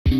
You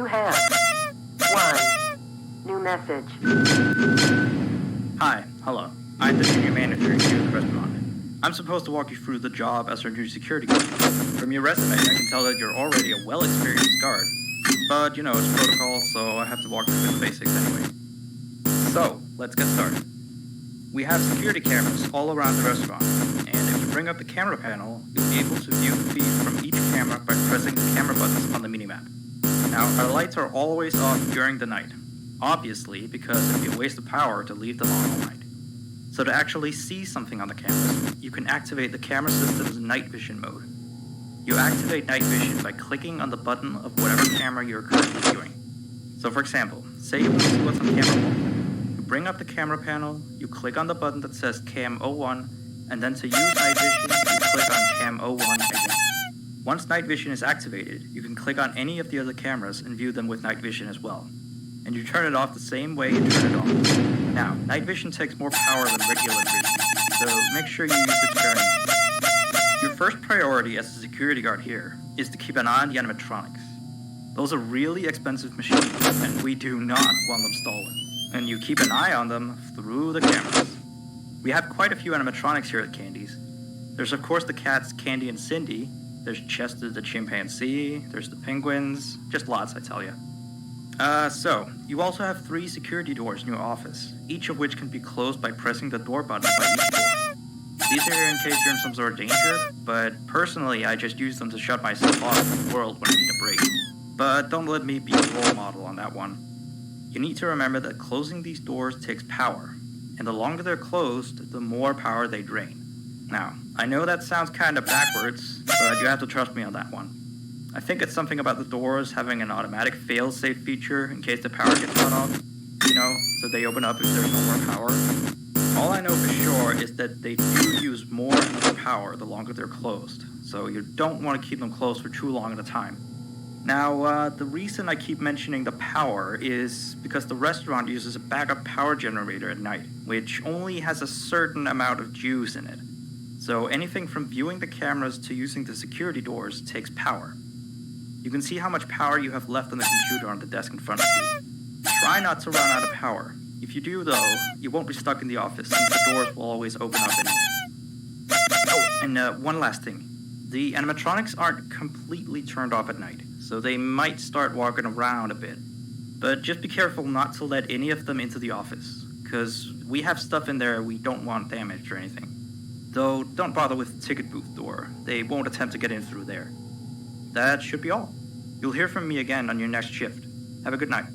have one new message. Hi, hello. I'm the junior manager here at the restaurant. I'm supposed to walk you through the job as our new security guard. From your resume, I can tell that you're already a well-experienced guard. But, it's protocol, so I have to walk you through the basics anyway. So, let's get started. We have security cameras all around the restaurant, and if you bring up the camera panel, you'll be able to view the feed from each camera by pressing the camera buttons on the minimap. Now, our lights are always off during the night, obviously because it'd be a waste of power to leave them on all night. So to actually see something on the cameras, you can activate the camera system's night vision mode. You activate night vision by clicking on the button of whatever camera you're currently viewing. So for example, say you want to see what's on camera 1. You bring up the camera panel, you click on the button that says Cam 01, and then to use night vision, you click on Cam 01 again. Once night vision is activated, you can click on any of the other cameras and view them with night vision as well. And you turn it off the same way you turn it on. Now, night vision takes more power than regular vision, so make sure you use it sparingly. Your first priority as a security guard here is to keep an eye on the animatronics. Those are really expensive machines, and we do not want them stolen. And you keep an eye on them through the cameras. We have quite a few animatronics here at Candy's. There's of course the cats Candy and Cindy. There's Chester the chimpanzee, there's the penguins, just lots I tell you. So, you also have 3 security doors in your office, each of which can be closed by pressing the door button by each door. These are here in case you're in some sort of danger, but personally I just use them to shut myself off from the world when I need a break. But don't let me be a role model on that one. You need to remember that closing these doors takes power, and the longer they're closed, the more power they drain. Now, I know that sounds kind of backwards, but you have to trust me on that one. I think it's something about the doors having an automatic fail-safe feature in case the power gets cut off, so they open up if there's no more power. All I know for sure is that they do use more and more power the longer they're closed, so you don't want to keep them closed for too long at a time. Now, the reason I keep mentioning the power is because the restaurant uses a backup power generator at night, which only has a certain amount of juice in it. So anything from viewing the cameras to using the security doors takes power. You can see how much power you have left on the computer on the desk in front of you. Try not to run out of power. If you do though, you won't be stuck in the office since the doors will always open up anyway. Oh, and one last thing. The animatronics aren't completely turned off at night, so they might start walking around a bit. But just be careful not to let any of them into the office, because we have stuff in there we don't want damaged or anything. Though, don't bother with the ticket booth door. They won't attempt to get in through there. That should be all. You'll hear from me again on your next shift. Have a good night.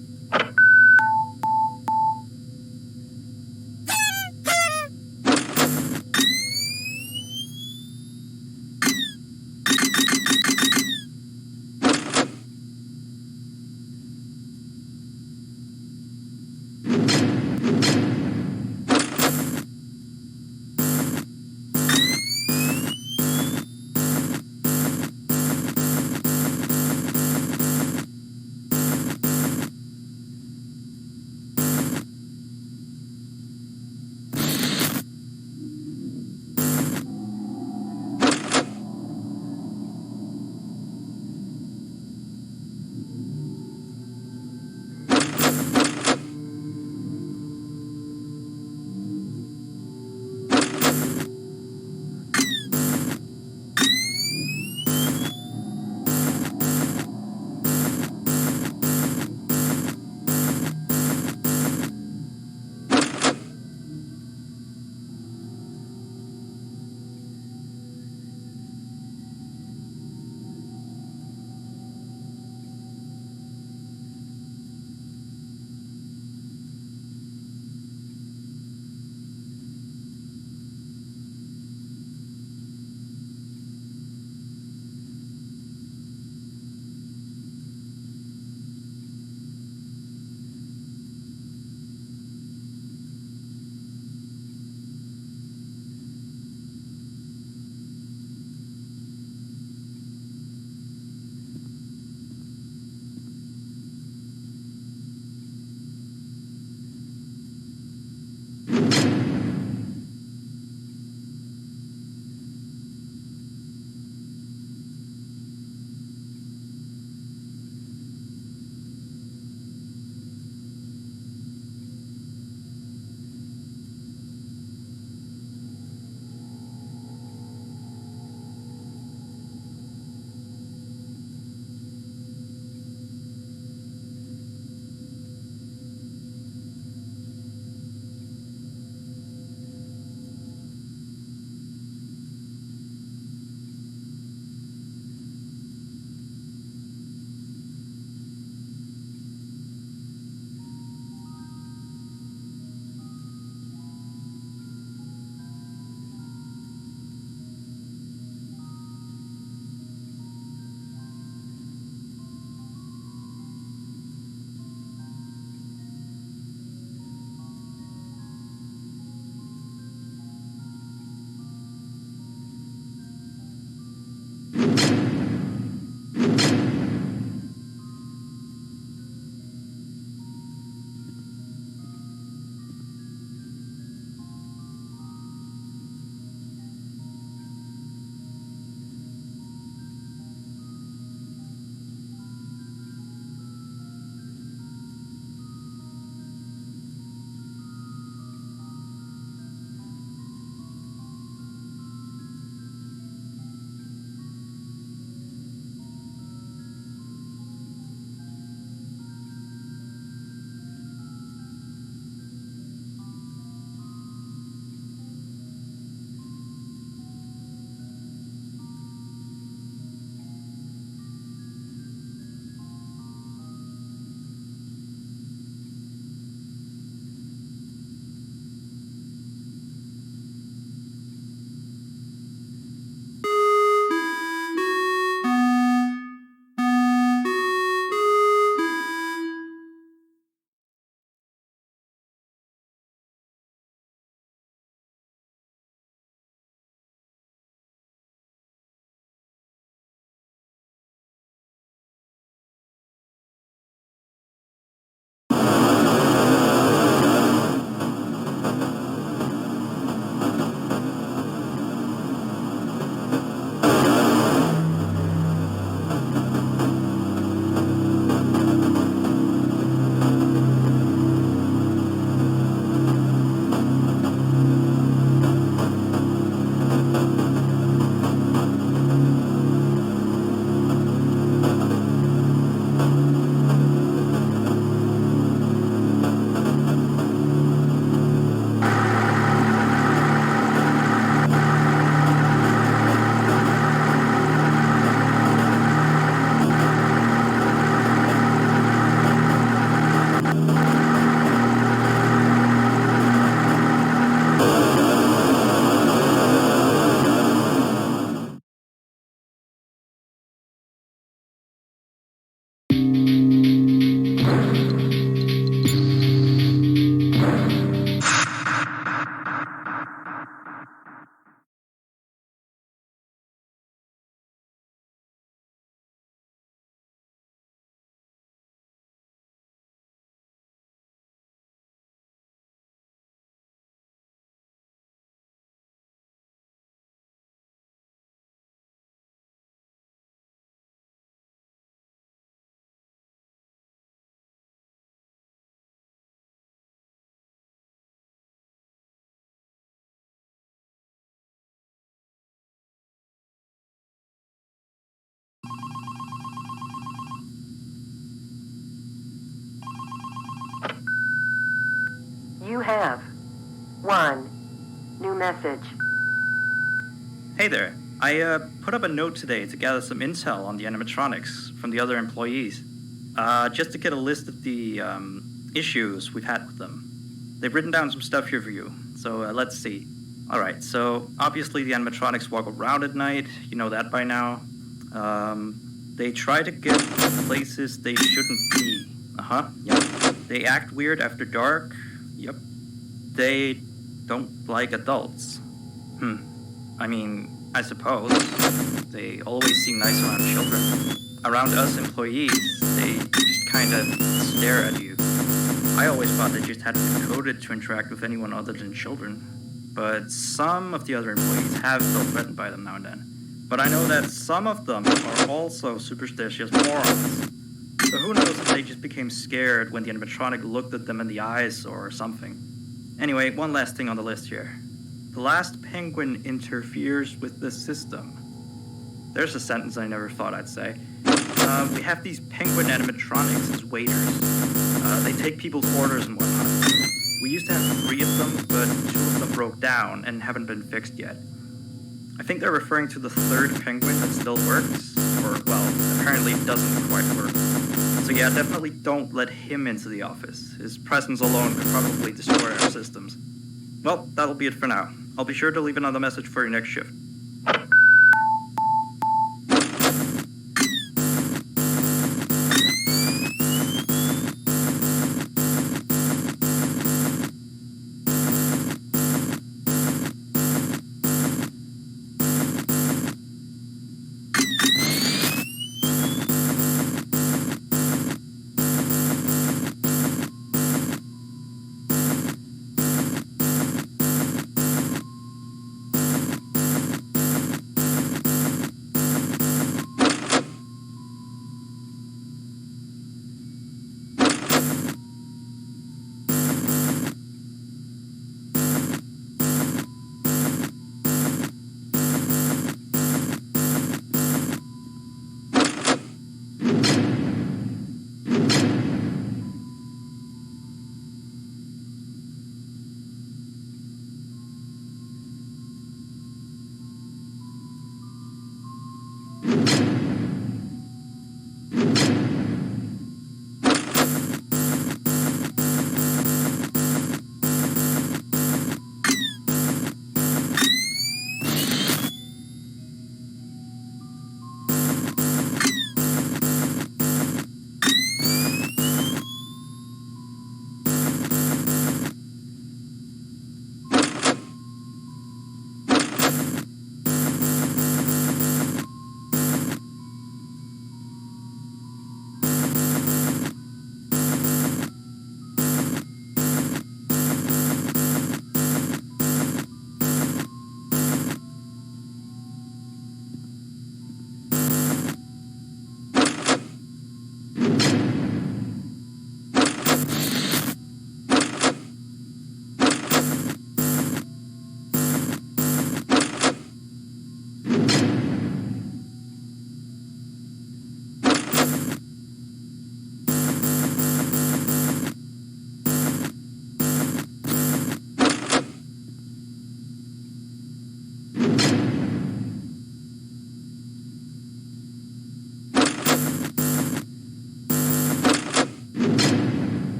have 1 new message. Hey there. I put up a note today to gather some intel on the animatronics from the other employees. Just to get a list of the issues we've had with them. They've written down some stuff here for you, so let's see. Alright, so obviously the animatronics walk around at night, you know that by now. They try to get places they shouldn't be. Yep. They act weird after dark. Yep. They don't like adults. I mean, I suppose. They always seem nice around children. Around us employees, they just kind of stare at you. I always thought they just hadn't been coded to interact with anyone other than children. But some of the other employees have felt threatened by them now and then. But I know that some of them are also superstitious morons. So who knows if they just became scared when the animatronic looked at them in the eyes or something. Anyway, one last thing on the list here. The last penguin interferes with the system. There's a sentence I never thought I'd say. We have these penguin animatronics as waiters. They take people's orders and whatnot. We used to have 3 of them, but 2 of them broke down and haven't been fixed yet. I think they're referring to the 3rd penguin that still works, or, well, apparently doesn't quite work. So yeah, definitely don't let him into the office. His presence alone could probably destroy our systems. Well, that'll be it for now. I'll be sure to leave another message for your next shift.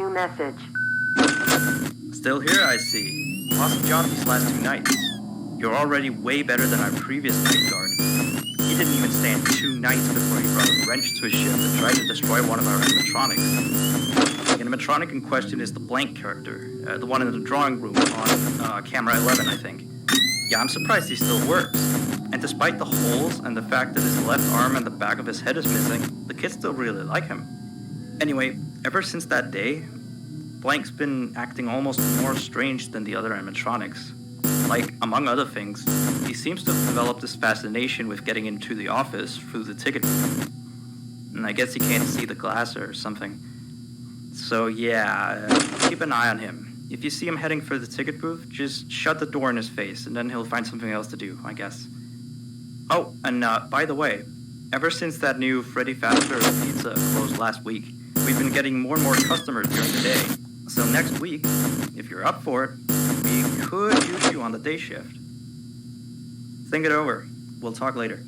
New message. Still here, I see. Awesome job these last 2 nights. You're already way better than our previous night guard. He didn't even stand 2 nights before he brought a wrench to his ship and tried to destroy one of our animatronics. The animatronic in question is the blank character, the one in the drawing room on camera 11, I think. Yeah, I'm surprised he still works. And despite the holes and the fact that his left arm and the back of his head is missing, the kids still really like him. Anyway, ever since that day, Blank's been acting almost more strange than the other animatronics. Like, among other things, he seems to have developed this fascination with getting into the office through the ticket booth. And I guess he can't see the glass or something. So yeah, keep an eye on him. If you see him heading for the ticket booth, just shut the door in his face, and then he'll find something else to do, I guess. Oh, and by the way, ever since that new Freddy Faster pizza closed last week, we've been getting more and more customers during the day. So next week, if you're up for it, we could use you on the day shift. Think it over. We'll talk later.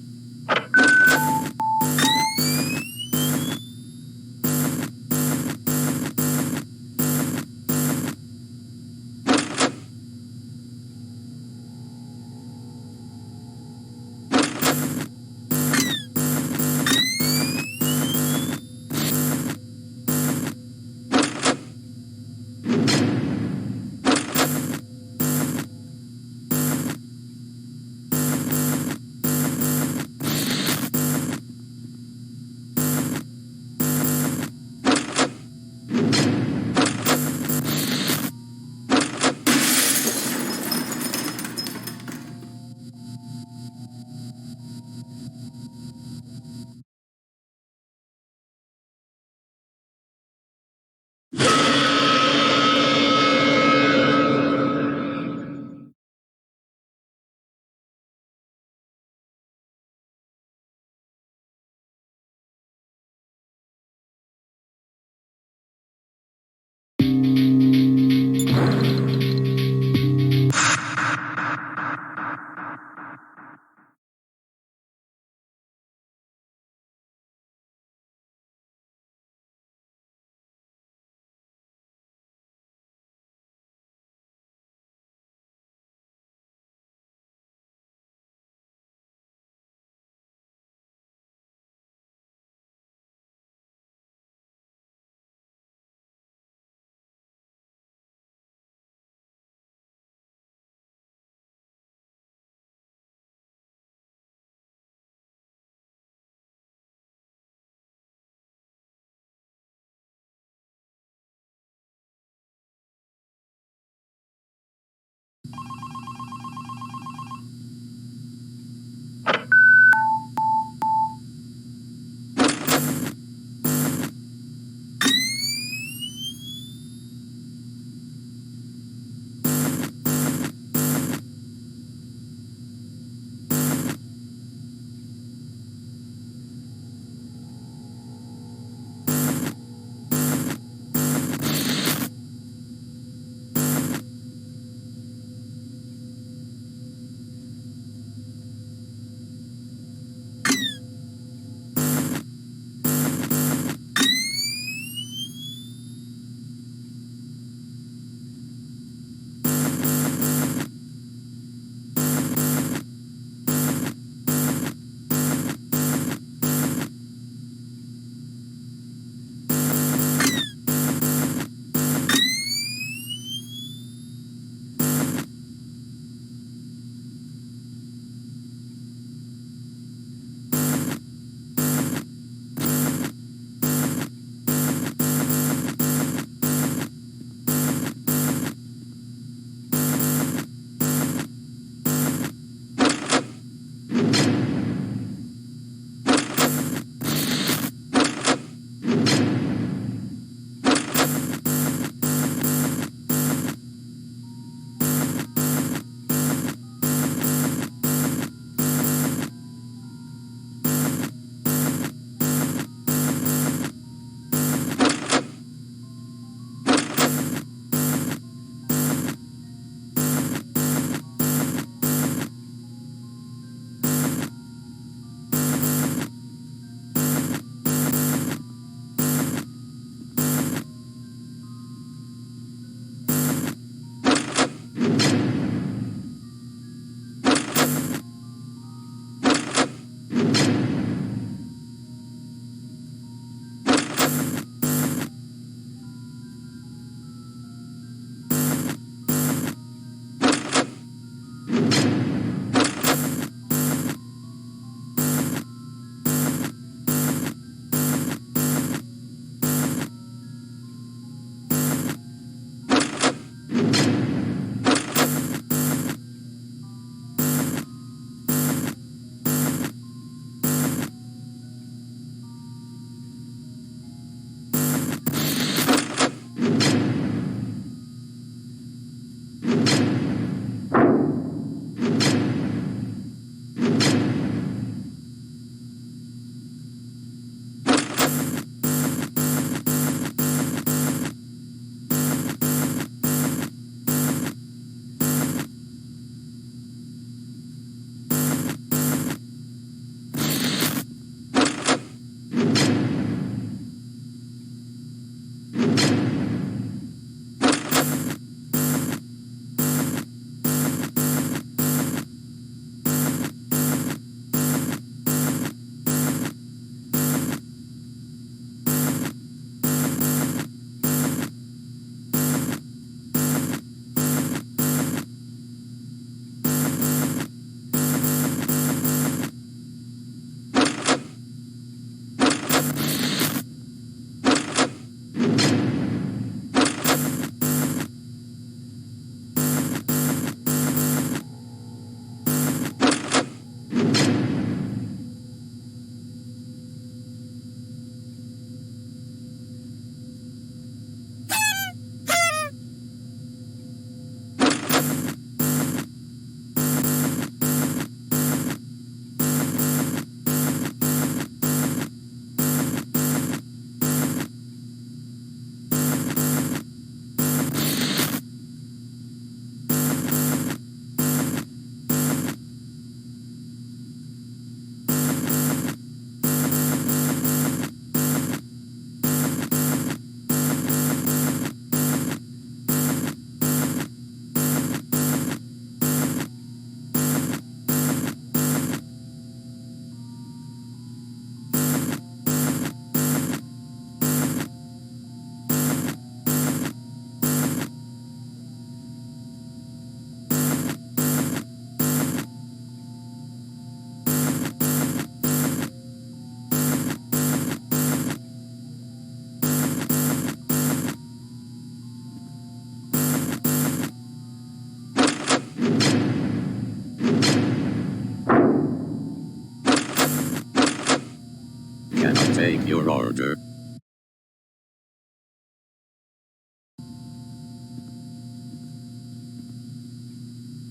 take your order?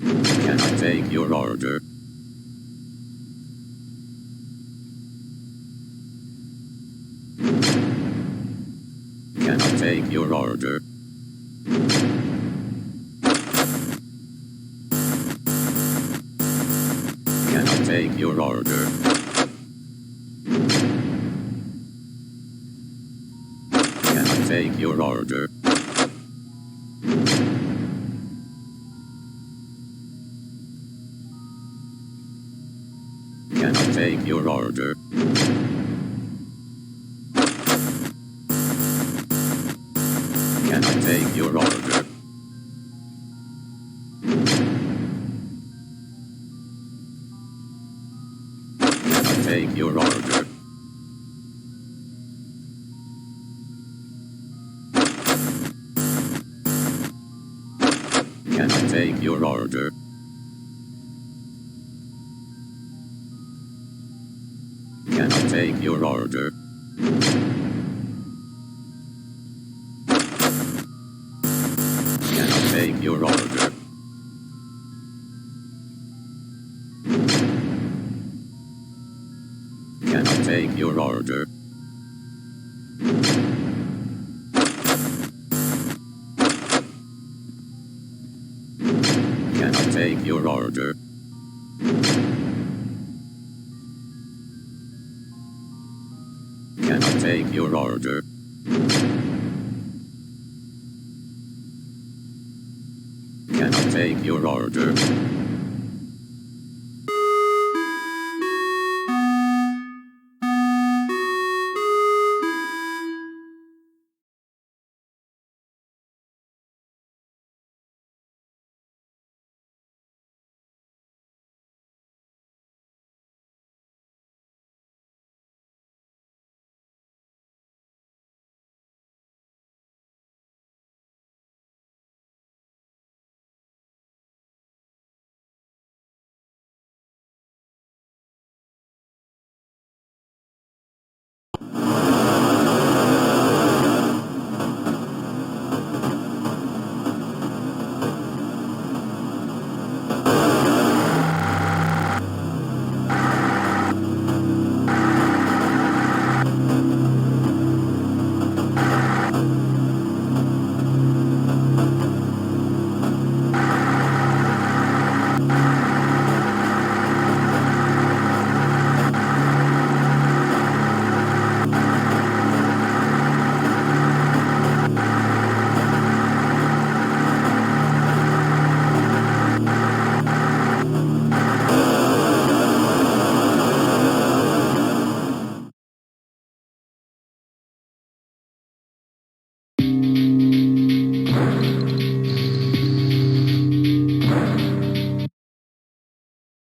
Can I take your order? Can I take your order? Can I take your order? Can I take your order? Can I take your order? Can I take your order? Can I take your order? Can I take your order? Can I take your order? Can I take your order? Can I take your order? Can I take your order? Can I take your order? Can I take your order?